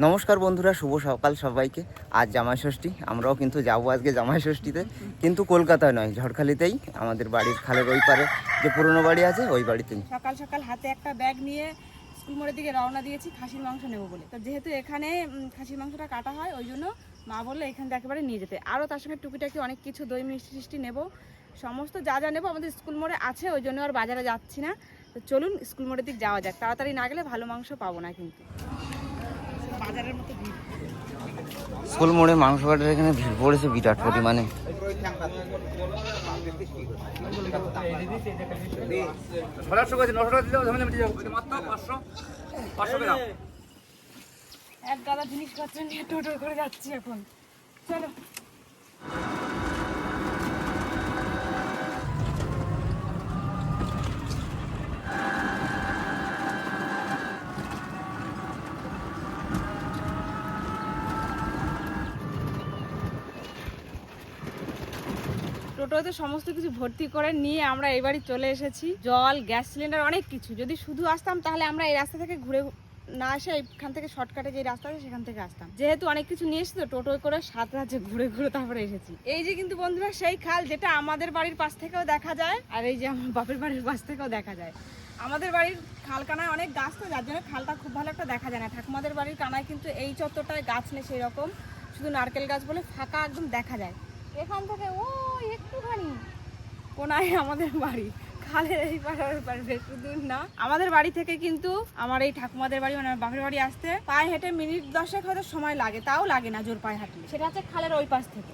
নমস্কার বন্ধুরা, শুভ সকাল সবাইকে। আজ জামাই ষষ্ঠী, আমরাও কিন্তু যাবো আজকে জামাই ষষ্ঠীতে, কিন্তু কলকাতায় নয়, ঝড়খালিতেই আমাদের বাড়ির খালের ওই পারে যে পুরনো বাড়ি আছে ওই বাড়িতেই। সকাল সকাল হাতে একটা ব্যাগ নিয়ে স্কুল মোড়ের দিকে রওনা দিয়েছি খাসির মাংস নেবো বলে। তো যেহেতু এখানে খাসির মাংসটা কাটা হয়, ওই জন্য মা বললো এখান থেকে একেবারে নিয়ে যেতে। আরও তার সঙ্গে টুকিটাকি অনেক কিছু দই মিষ্টি টিষ্টি নেবো, সমস্ত যা যা নেবো আমাদের স্কুল মোড়ে আছে, ওই জন্য আর বাজারে যাচ্ছি না। তো চলুন স্কুল মোড়ের দিক যাওয়া যাক, তাড়াতাড়ি না গেলে ভালো মাংস পাবো না। কিন্তু বাজারের মতো ভিড়, স্কুল মোড়ে মাংস কাটার এখানে ভিড় পড়েছে বিরাট পরিমাণে। এক গাদা জিনিসপত্র নিয়ে টোটো করে যাচ্ছি এখন। চলো। টোটোতে সমস্ত কিছু ভর্তি করে নিয়ে আমরা এই বাড়ি চলে এসেছি। জল, গ্যাস সিলিন্ডার, অনেক কিছু। যদি শুধু আসতাম তাহলে আমরা এই রাস্তা থেকে ঘুরে না আসে এখান থেকে শর্টকাটে যে রাস্তা আছে সেখান থেকে আসতাম। যেহেতু অনেক কিছু নিয়ে এসেছি তো টোটো করে 7 রাজ্যে ঘুরে ঘুরে তারপরে এসেছি। এই যে কিন্তু বন্ধুরা সেই খাল, যেটা আমাদের বাড়ির পাশ থেকেও দেখা যায়, আর এই যে আমার বাপের বাড়ির পাশ থেকেও দেখা যায়। আমাদের বাড়ির খাল কানায় অনেক গাছ, তো যার জন্য খালটা খুব ভালো একটা দেখা যায় না। ঠাকুমাদের বাড়ির কানায় কিন্তু এই চত্বরটায় গাছ নেই সেই রকম, শুধু নারকেল গাছ বলে ফাঁকা একদম দেখা যায়। এখান থেকে ওই একটুখানি কোনায় আমাদের বাড়ি, খালের এই পাড়ার বেশি দূর না। আমাদের বাড়ি থেকে কিন্তু আমার এই ঠাকুমাদের বাড়ি মানে বাপের বাড়ি আসতে পায়ে হেঁটে মিনিট 10 হয়তো সময় লাগে, তাও লাগে না জোর পায়ে হাঁটলে। সেটা হচ্ছে খালের ওই পাশ থেকে।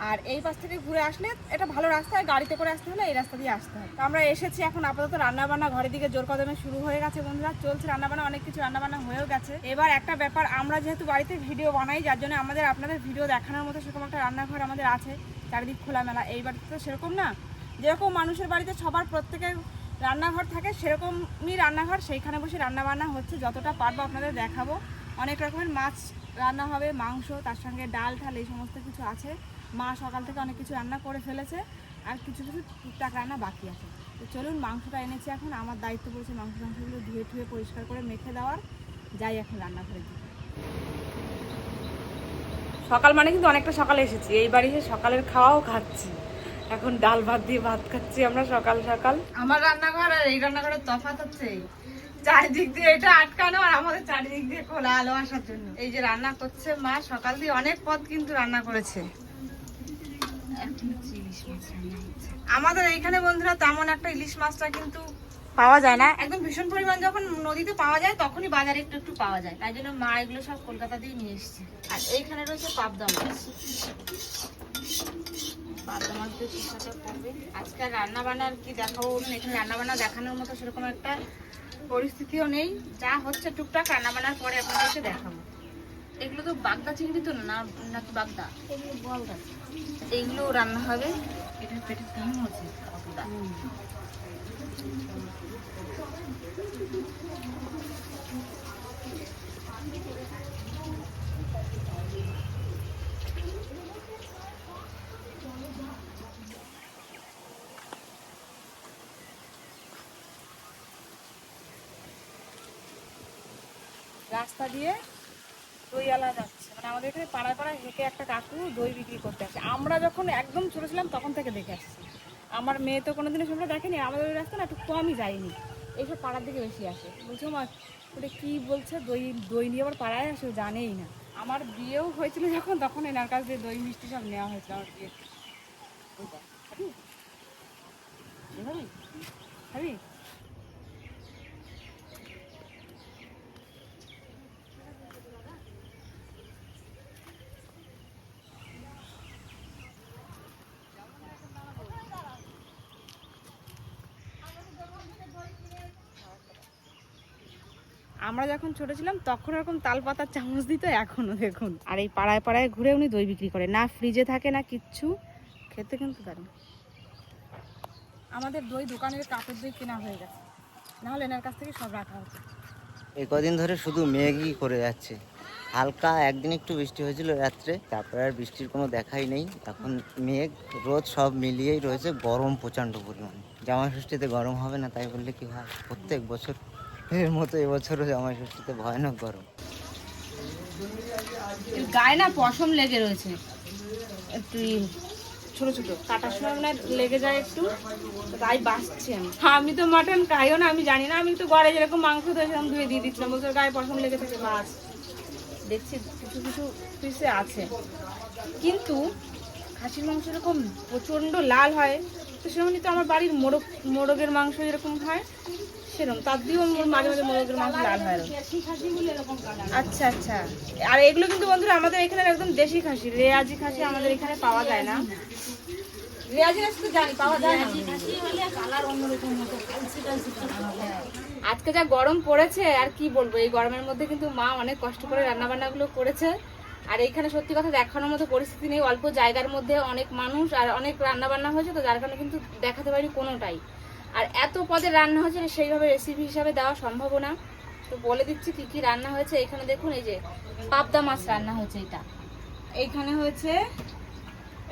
আর এই পাশ থেকে ঘুরে আসলে এটা ভালো রাস্তা, গাড়িতে করে আসতে হলে এই রাস্তা দিয়ে আসতে হয়। তো আমরা এসেছি এখন, আপাতত রান্নাবান্না ঘরের দিকে জোর কদমে শুরু হয়ে গেছে বন্ধুরা, চলছে রান্নাবান্না, অনেক কিছু রান্নাবান্না হয়েও গেছে। এবার একটা ব্যাপার, আমরা যেহেতু বাড়িতে ভিডিও বানাই, যার জন্য আমাদের আপনাদের ভিডিও দেখানোর মতো সেরকম একটা রান্নাঘর আমাদের আছে, চারিদিক খোলামেলা। এই বাড়িতে তো সেরকম না, যেরকম মানুষের বাড়িতে সবার প্রত্যেকের রান্নাঘর থাকে সেরকমই রান্নাঘর, সেইখানে বসে রান্নাবান্না হচ্ছে। যতটা পারবো আপনাদের দেখাবো। অনেক রকমের মাছ রান্না হবে, মাংস, তার সঙ্গে ডাল ঠাল এই সমস্ত কিছু আছে। মা সকাল থেকে অনেক কিছু রান্না করে ফেলেছে, আর কিছু কিছু টুকটাক রান্না বাকি আছে। তো চলুন, মাংসটা এনেছি এখন, আমার দায়িত্ব পড়েছে মাংসগুলো ধুয়ে ঠুয়ে পরিষ্কার করে মেখে দেওয়ার। যাই এখন রান্নাঘরে দিই। সকাল মানে কিন্তু অনেকটা সকালে এসেছি, এই বাড়ি সকালের খাওয়াও খাচ্ছি। এখন ডাল ভাত দিয়ে ভাত খাচ্ছি আমরা সকাল সকাল। আমার রান্নাঘর আর এই রান্নাঘরের তফাৎ হচ্ছে চারিদিক দিয়ে এটা আটকানো, আর আমাদের চারিদিক দিয়ে খোলা আলো আসার জন্য। এই যে রান্না করছে মা, সকাল দিয়ে অনেক পদ কিন্তু রান্না করেছে। আমাদের এইখানে বন্ধুরা তেমন একটা ইলিশ মাছটা কিন্তু পাওয়া যায় না, একদম ভীষণ পরিমাণ যখন নদীতে পাওয়া যায় তখনই বাজারে একটু একটু পাওয়া যায়, তাই জন্য মা এগুলো সব কলকাতা দিয়ে নিয়ে এসছে। আর এইখানে রয়েছে পাবদা মাছ, পাবদা মাছ দিয়ে চিন্তাটা করবে। আজকে রান্না বান্নার কি দেখাবো বলুন, এখানে রান্না বান্না দেখানোর মতো সেরকম একটা পরিস্থিতিও নেই, যা হচ্ছে টুকটাক রান্না বান্নার পরে আপনাদেরকে দেখাবো। এগুলো তো বাগদা চিংড়ি তো না, নাকি বাগদা, এগুলো বলদা, এইগুলো রান্না হবে। এটা পেটে ডিম হচ্ছে বাগদা। রাস্তা দিয়ে দইওয়ালা যাচ্ছে, মানে আমাদের এখানে পাড়ায় পাড়ায় হেঁটে একটা কাকু দই বিক্রি করতে আসে। আমরা যখন একদম ছোট ছিলাম তখন থেকে দেখে আসছি। আমার মেয়ে তো কোনোদিনও সেগুলো দেখেনি, আমাদের ওই রাস্তা না একটু কমই যায়নি, এইসব পাড়ার দিকে বেশি আসে। বলছো মা ওটা কী বলছে, দই দই নিয়ে আবার পাড়ায় আসে, জানেই না। আমার বিয়েও হয়েছিল যখন, তখন এনার কাছ দিয়ে দই মিষ্টি সব নেওয়া হয়েছিল আমার বিয়ে। খাবি? আমরা যখন ছোট ছিলাম তখন এরকম তাল পাতার চামচ দিত, এখনো দেখুন। আর এই পাড়ায় পাড়ায় ঘুরে উনি দই বিক্রি করে, না ফ্রিজে থাকে না কিচ্ছু, খেতে কিন্তু দারুণ। আমাদের দই দোকানের কাপড় দই কেনা হয়ে গেছে, নাহলে এনার কাছ থেকে সব রাখা হতো। এই কদিন ধরে শুধু মেঘই করে যাচ্ছে। হালকা একদিন একটু বৃষ্টি হয়েছিল রাত্রে, তারপরে আর বৃষ্টির কোনো দেখাই নেই। এখন মেঘ রোদ সব মিলিয়েই রয়েছে, গরম প্রচণ্ড পরিমাণে। জামাই ষষ্ঠীতে গরম হবে না তাই বললে কি হয়? প্রত্যেক বছর এর মতো এবছরও জামাই ষষ্ঠীতে ভয়ানক গরম। এর গায়ে না পশম লেগে রয়েছে একটু ছোট ছোট, কাটার সময় মানে লেগে যায় একটু, তাই বাঁচছি আমি। আমি তো মাটন খাইও না, আমি জানি না, আমি তো ঘরে যেরকম মাংস ধরেছিলাম ধুয়ে দিয়ে দিচ্ছিলাম, বলছে গায়ে পশম লেগে থাকে বাস। দেখছি কিছু কিছু পিসে আছে, কিন্তু খাসির মাংস এরকম প্রচণ্ড লাল হয়, তো সেরকমই তো আমার বাড়ির মোরগের মাংস যেরকম হয় সেরকম, তার দিয়েও মাঝে মাঝে মোরগের মাংস লাল হয়। আচ্ছা আচ্ছা। আর এগুলো কিন্তু বন্ধুরা আমাদের এখানে একদম দেশি খাসি, রেয়াজি খাসি আমাদের এখানে পাওয়া যায় না। রেয়াজি খাসি তো জানি পাওয়া যায় না, আজকে যা গরম পড়েছে আর কি বলবো, এই গরমের মধ্যে কিন্তু মা অনেক কষ্ট করে রান্না বান্নাগুলো করেছে। আর এইখানে সত্যি কথা দেখানোর মতো পরিস্থিতি নেই, অল্প জায়গার মধ্যে অনেক মানুষ আর অনেক রান্না বান্না হয়েছে, তো যার কারণে কিন্তু দেখাতে পারি কোনোটাই। আর এত পদের রান্না হয়েছে সেইভাবে রেসিপি হিসাবে দেওয়া সম্ভব না, তো বলে দিচ্ছি কি কি রান্না হয়েছে। এখানে দেখুন, এই যে পাবদা মাছ রান্না হয়েছে, এটা এইখানে হয়েছে,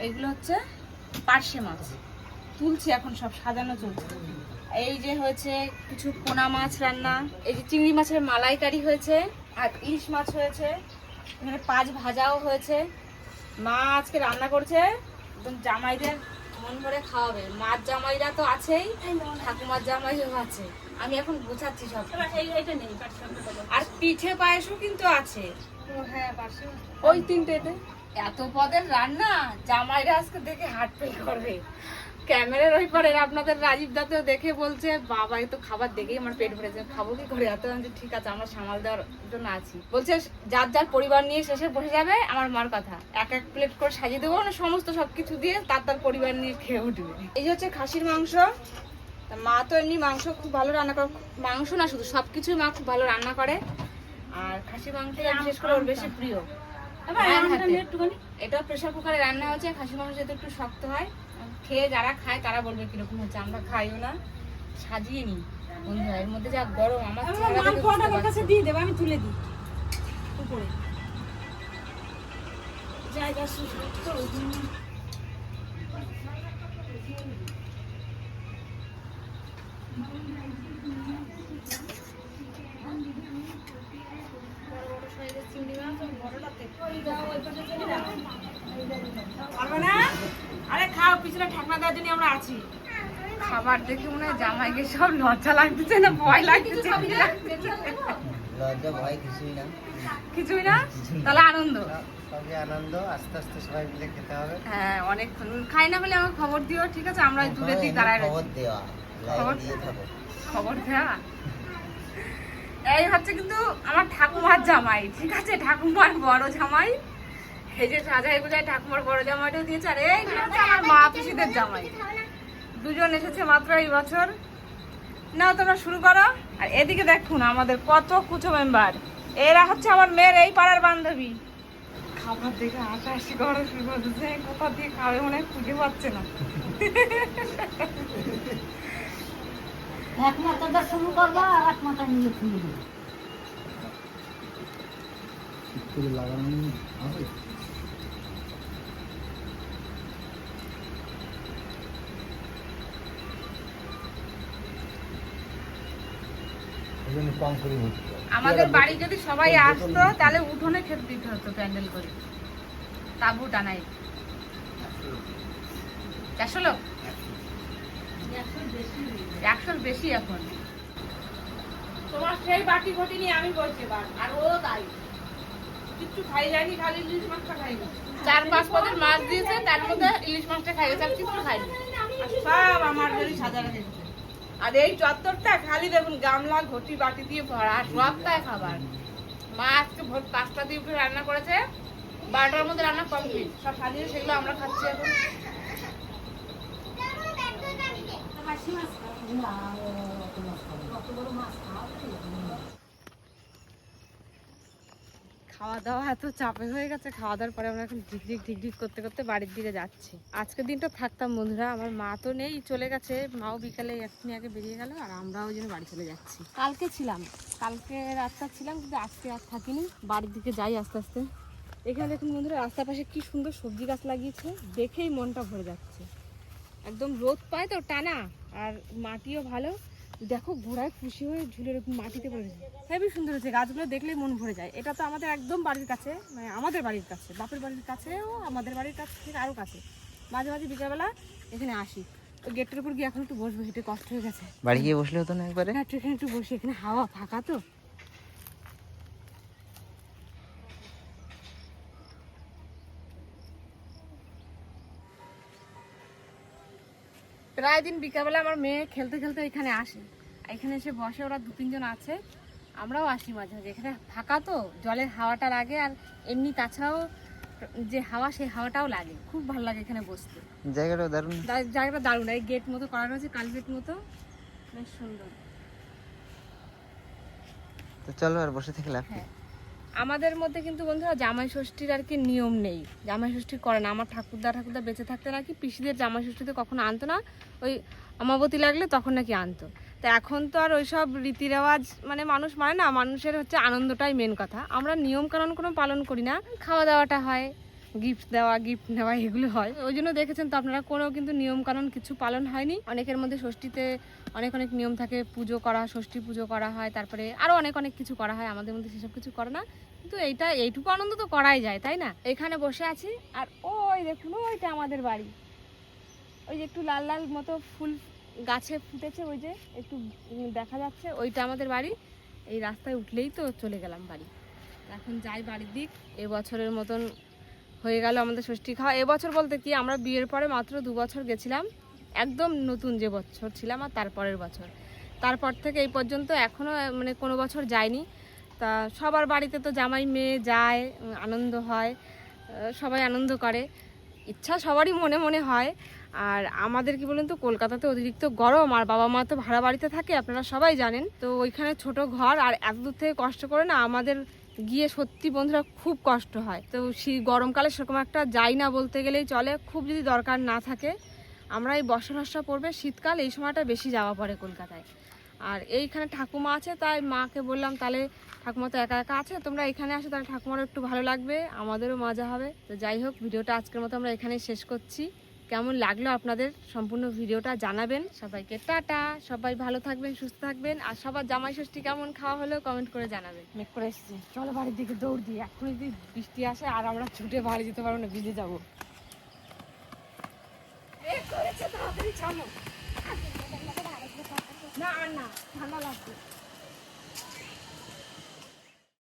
এইগুলো হচ্ছে পার্শে মাছ, তুলছি এখন সব সাজানো চলছে। এই যে হয়েছে কিছু পোনা মাছ রান্না, এই যে চিংড়ি মাছের মালাইকারি হয়েছে, আর ইলিশ মাছ হয়েছে, এখানে পাঁচ ভাজাও হয়েছে। মা আজকে রান্না করছে একদম জামাইদের মন ভরে খাওয়াবে, মাছ জামাইরা তো আছেই, ঠাকুমার জামাইও আছে, আমি এখন গোছাচ্ছি সব। আর পিঠে পায়েসও কিন্তু আছে, ওই তিনটেতে। এত পদের রান্না, জামাইরা আজকে দেখে হার্ট ফেল করবে। ক্যামেরার ওই পরে আপনাদের রাজীব দাতেও দেখে বলছে বাবা এই তো খাবার দেখেই আমার পেট ভরেছে, খাবো কি করে এত। ঠিক আছে, আমরা সামাল দেওয়ার জন্য আছি। বলছে যার যার পরিবার নিয়ে শেষে বসে যাবে, আমার মার কথা, এক এক প্লেট করে সাজিয়ে দেবো না, সমস্ত সবকিছু দিয়ে তার তার পরিবার নিয়ে খেয়ে উঠবে। এই যে হচ্ছে খাসির মাংস, মা তো এমনি মাংস খুব ভালো রান্না করে, মাংস না শুধু সবকিছুই মা খুব ভালো রান্না করে, আর খাসির মাংস বিশেষ করে ওর বেশি প্রিয়। এটা প্রেসার কুকারে রান্না হচ্ছে, খাসির মাংস যেহেতু একটু শক্ত হয়, খেয়ে যারা খায় তারা বলবে কিরকম হচ্ছে, আমরা খাইও না, সাজিয়ে নি বন্ধুরা। এর মধ্যে যা গরম, আমার কাছে দিয়ে দেবো, আমি তুলে দিই উপরে জায়গা আরে খাও, পিছনে ঠাকমা দেওয়ার জন্য আমরা আছি। খাবার দেখে মনে হয় জামাইকে সব লজ্জা লাগতেছে না ভয় লাগতেছে? লজ্জা ভয় কিছুই না, কিছুই না, তাহলে আনন্দ, সবই আনন্দ। আস্তে আস্তে সবাই মিলে খেতে হবে। হ্যাঁ, অনেক খাই না বলে আমাকে খবর দিও, ঠিক আছে? আমরা দূরে দিই, দাঁড়ায় খবর দেওয়া, খবর দিয়ে থাকো, খবর দেওয়া। এই হচ্ছে কিন্তু আমার ঠাকুমার জামাই, ঠিক আছে? ঠাকুমার বড় জামাই, এই যে সাজাই গুজাই ঠাকুমার বড় জামাইটাও দিয়েছে, আর এই হচ্ছে আমার মা পিসিদের জামাই, দুজন এসেছে মাত্র এই বছর। নাও তোমরা শুরু করো। আর এদিকে দেখুন আমাদের কত কুচো মেম্বার, এরা হচ্ছে আমার মেয়ের এই পাড়ার বান্ধবী। খাবার দেখে হাসাহাসি করা শুরু করতেছে, কোথা দিয়ে খাবে মনে হয় খুঁজে পাচ্ছে না। এক মাথাটা শুরু করবা আর এক মাথা নিয়ে খুলে দেবো। আমাদের বাড়ি যদি সবাই আসতো তাহলে উঠোনে খেতে দিতে হতো প্যান্ডেল করে, তাবু টানাই। 400 লোক, 100 বেশি এখন। তোমার সেই বাটি ঘটি নিয়ে আমি বলছি, আর ও তাই কিছু খাই যায়নি, খালি ইলিশ মাছটা খাইনি। 4-5 পদের মাছ দিয়েছে, তার মধ্যে ইলিশ মাছটা খাই গেছে, আর কিছু খাইনি। সব আমার বাড়ি সাজানো দিয়েছে। আর এই চত্বরটা খালি দেখুন গামলা ঘটি বাটি দিয়ে ভরা, সবটাই খাবার। মা আজকে ভোর 5টা দিয়ে উঠে রান্না করেছে, 12টার মধ্যে রান্না কমপ্লিট, সব সাজিয়ে সেগুলো আমরা খাচ্ছি এখন। খাওয়া দাওয়া এত চাপে হয়ে গেছে, খাওয়া দাওয়ার পরে আমরা এখন ঢিক করতে করতে বাড়ির দিকে যাচ্ছি। আজকের দিনটা থাকতাম বন্ধুরা, আমার মা তো নেই, চলে গেছে, মাও বিকালে এক্ষুনি আগে বেরিয়ে গেল, আর আমরাও ওই জন্য বাড়ি চলে যাচ্ছি। কালকে ছিলাম, কালকে রাতটা ছিলাম, কিন্তু আজকে আর থাকিনি, বাড়ির দিকে যাই আস্তে আস্তে। এখানে দেখুন বন্ধুরা রাস্তার পাশে কি সুন্দর সবজি গাছ লাগিয়েছে, দেখেই মনটা ভরে যাচ্ছে। একদম রোদ পায় তো টানা, আর মাটিও ভালো, দেখো ঘোড়ায় খুশি হয়ে ঝুলে মাটিতে পড়েছে, হেবি সুন্দর হয়েছে, গাছগুলো দেখলেই মন ভরে যায়। এটা তো আমাদের একদম বাড়ির কাছে, মানে আমাদের বাড়ির কাছে, বাপের বাড়ির কাছেও আমাদের বাড়ির কাছ থেকে আরও কাছে। মাঝে মাঝে বিকেলবেলা এখানে আসি, ওই গেটের উপর গিয়ে এখন একটু বসবো, হেঁটে কষ্ট হয়ে গেছে। বাড়ি গিয়ে বসলে হতো না একবারে? হ্যাঁ, এখানে একটু বসি, এখানে হাওয়া ফাঁকা তো। প্রায় দিন বিকালবেলা আমার মেয়ে খেলতে খেলতে এখানে আসে, এখানে এসে বসে, ওরা 2-3 জন আছে, আমরাও আসি মাঝে মাঝে। এখানে ফাঁকা তো, জলের হাওয়াটা লাগে, আর এমনি তাছাড়াও যে হাওয়া, সেই হাওয়াটাও লাগে, খুব ভালো লাগে এখানে বসতে। জায়গাটা দারুণ। জায়গাটা দারুণ, এই গেট মতো করা রয়েছে, কালগেট মতো, বেশ সুন্দর। তো চলো আর বসে থেকে লাভ কি? হ্যাঁ, আমাদের মধ্যে কিন্তু বন্ধুরা জামাই ষষ্ঠীর আর কি নিয়ম নেই, জামাই ষষ্ঠী করে না। আমার ঠাকুরদা বেঁচে থাকতে নাকি পিসিদের জামাই ষষ্ঠীতে কখনো আনতো না, ওই অমাবতী লাগলে তখন নাকি আনতো। তো এখন তো আর ওইসব রীতি রেওয়াজ মানে মানুষ মানে না, মানুষের হচ্ছে আনন্দটাই মেন কথা। আমরা নিয়ম কানুন কোনো পালন করি না, খাওয়া দাওয়াটা হয়, গিফট দেওয়া গিফট নেওয়া এগুলো হয়। ওই জন্য দেখেছেন তো আপনারা, কোনো কিন্তু নিয়ম কানুন কিছু পালন হয়নি। অনেকের মধ্যে ষষ্ঠীতে অনেক অনেক নিয়ম থাকে, পুজো করা, ষষ্ঠী পুজো করা হয়, তারপরে আরও অনেক অনেক কিছু করা হয়। আমাদের মধ্যে সেসব কিছু করে না, কিন্তু এইটুকু আনন্দ তো করাই যায়, তাই না? এখানে বসে আছি, আর ওই দেখুন ওইটা আমাদের বাড়ি, ওই যে একটু লাল লাল মতো ফুল গাছে ফুটেছে, ওই যে একটু দেখা যাচ্ছে, ওইটা আমাদের বাড়ি। এই রাস্তায় উঠলেই তো চলে গেলাম বাড়ি। এখন যাই বাড়ির দিক। এবছরের মতন হয়ে গেল আমাদের ষষ্ঠী খাওয়া। এবছর বলতে কি, আমরা বিয়ের পরে মাত্র 2 বছর গেছিলাম, একদম নতুন যে বছর ছিলাম, আর তারপরের বছর, তারপর থেকে এই পর্যন্ত এখনও মানে কোনো বছর যায়নি। তা সবার বাড়িতে তো জামাই মেয়ে যায়, আনন্দ হয়, সবাই আনন্দ করে, ইচ্ছা সবারই মনে মনে হয়। আর আমাদের কি বলুন তো, কলকাতাতে অতিরিক্ত গরম, আর বাবা মা তো ভাড়া বাড়িতে থাকে, আপনারা সবাই জানেন। তো ওইখানে ছোট ঘর, আর এত দূর থেকে কষ্ট করে না আমাদের গিয়ে সত্যি বন্ধুরা খুব কষ্ট হয়। তো গরমকালে সেরকম একটা যাই না বলতে গেলেই চলে, খুব যদি দরকার না থাকে। আমরা এই বর্ষা পড়বে, শীতকাল, এই সময়টা বেশি যাওয়া পড়ে কলকাতায়। আর এইখানে ঠাকুমা আছে, তাই মাকে বললাম তাহলে ঠাকুমা তো একা একা আছে, তোমরা এখানে আসো, তাহলে ঠাকুমারও একটু ভালো লাগবে, আমাদেরও মজা হবে। তো যাই হোক, ভিডিওটা আজকের মতো আমরা এখানেই শেষ করছি। কেমন লাগলো আপনাদের সম্পূর্ণ ভিডিওটা জানাবেন। সবাইকে টাটা, সবাই ভালো থাকবেন, সুস্থ থাকবেন, আর সবার জামাই ষষ্ঠী কেমন খাওয়া হলো কমেন্ট করে জানাবেন। মেঘ করে এসেছি, চলো বাড়ির দিকে দৌড় দিই, এখন যদি বৃষ্টি আসে আর আমরা ছুটে বাড়ি যেতে পারবো না, ভিজে যাবো। না আর না, ঠান্ডা লাগছে।